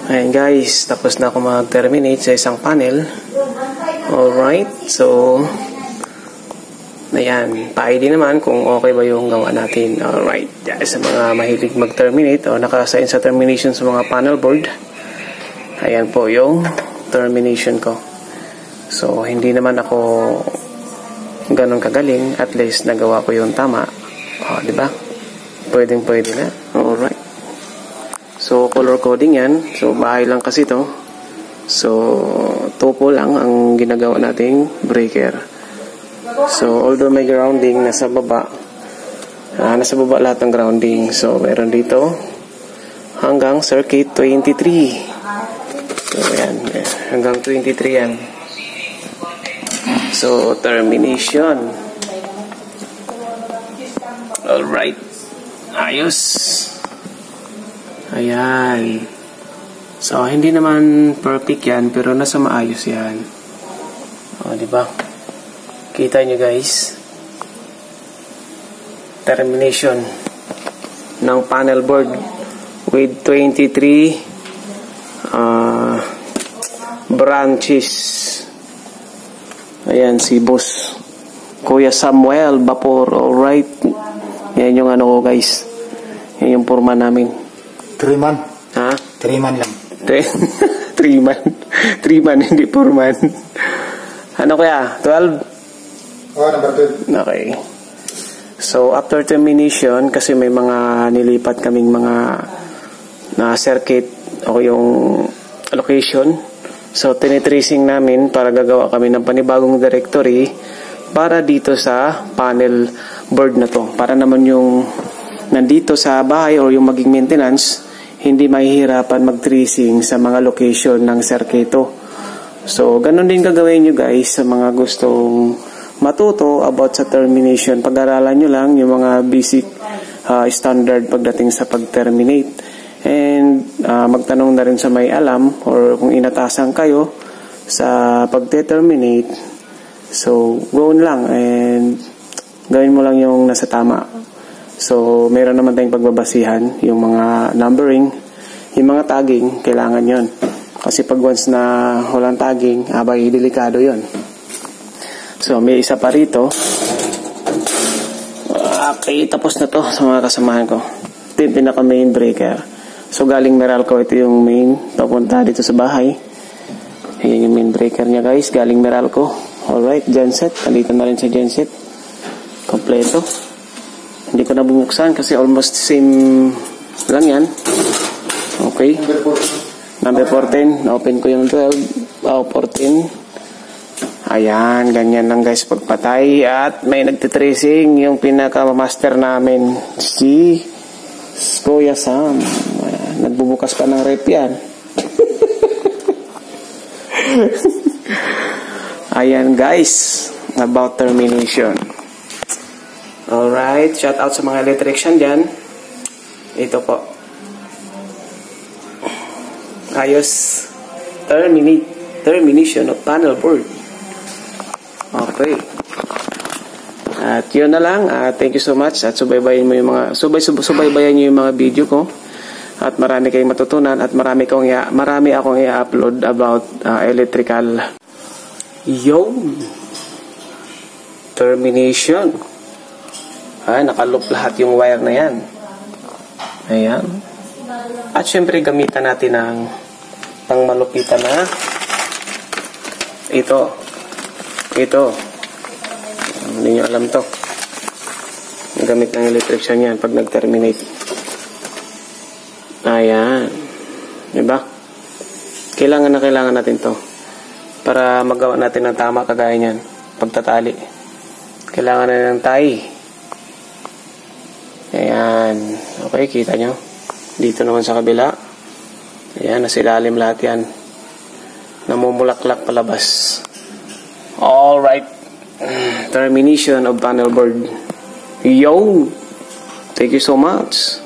Ayan guys, tapos na ako mag-terminate sa isang panel. Alright, so ayan, pa-ID naman kung okay ba yung gawa natin. Alright, sa mga mahilig mag-terminate o nakasign sa termination sa mga panel board, ayan po yung termination ko. So hindi naman ako ganun kagaling, at least nagawa ko yung tama. Di ba? Pwede na. Alright. So, color coding yan. So, bahay lang kasi to. So, topo lang ang ginagawa nating breaker. So, although may grounding nasa baba lahat ng grounding. So, meron dito hanggang circuit 23. So, ayan. Hanggang 23 yan. So, termination. Alright. Ayos. Ayan. So, hindi naman perfect yan, pero nasa maayos yan. O, diba? Kita nyo guys. Termination ng panel board with 23 branches. Ayan, si boss Kuya Samuel Vapor. Alright. Yan yung ano ko guys. Yan yung purma namin. 3 man. Ha? 3 man lang. 3 man. 3 man, hindi 4 man. Ano kaya? 12? Oh, number 12. Okay. So, after termination, kasi may mga nilipat kaming mga circuit o yung location. So, tinitracing namin para gagawa kami ng panibagong directory para dito sa panel board na to. Para naman yung nandito sa bahay o yung maging maintenance, hindi mahihirapan mag-tracing sa mga location ng circuito. So, ganun din gagawin nyo guys sa mga gustong matuto about sa termination. Pag-aralan nyo lang yung mga basic standard pagdating sa pag-terminate. And magtanong na rin sa may alam or kung inatasan kayo sa pag-terminate. So, gawin lang and gawin mo lang yung nasa tama. So, meron naman tayong pagbabasihan, yung mga numbering, yung mga tagging, kailangan yon. Kasi pag once na walang tagging, abay, delikado yon. So, may isa pa rito. Okay, tapos na to sa mga kasamahan ko. Ito yung pinaka main breaker. So, galing Meralco, ito yung main, papunta dito sa bahay. Ayan yung main breaker niya guys, galing Meralco. Alright, genset, nandito na rin sa genset. Kompleto. Hindi ko na bubuksan kasi almost same lang yan. Okay. Number 14. Open ko yung 12. 14. Ayan. Ganyan lang guys pagpatay. At may nagtitracing yung pinaka-master namin. Si Kuya Sam. Nagbubukas pa ng rep yan. Ayan guys. About termination. Alright, shout out sa mga electrician dyan. Ito po. Ayos. Termination of panel board. Okay. At yun na lang. Thank you so much. At subaybayan mo yung mga subaybayan nyo yung mga video ko. At marami kayong matutunan at marami akong i-upload about electrical. Termination. Nakaloop lahat yung wire na yan. Ayan. At syempre gamitan natin ng pangmalupitan na ito. Hindi nyo alam to. Gamit ng electrician yan pag nag-terminate. Ayan. Diba? Kailangan natin to para magawa natin ng tama kagaya niyan. Pagtatali. Kailangan na ng tie. Ayan. Okay, kita nyo. Dito naman sa kabila. Ayan, nasa ilalim lahat yan. Namumulaklak palabas. Alright. Termination of panel board. Thank you so much.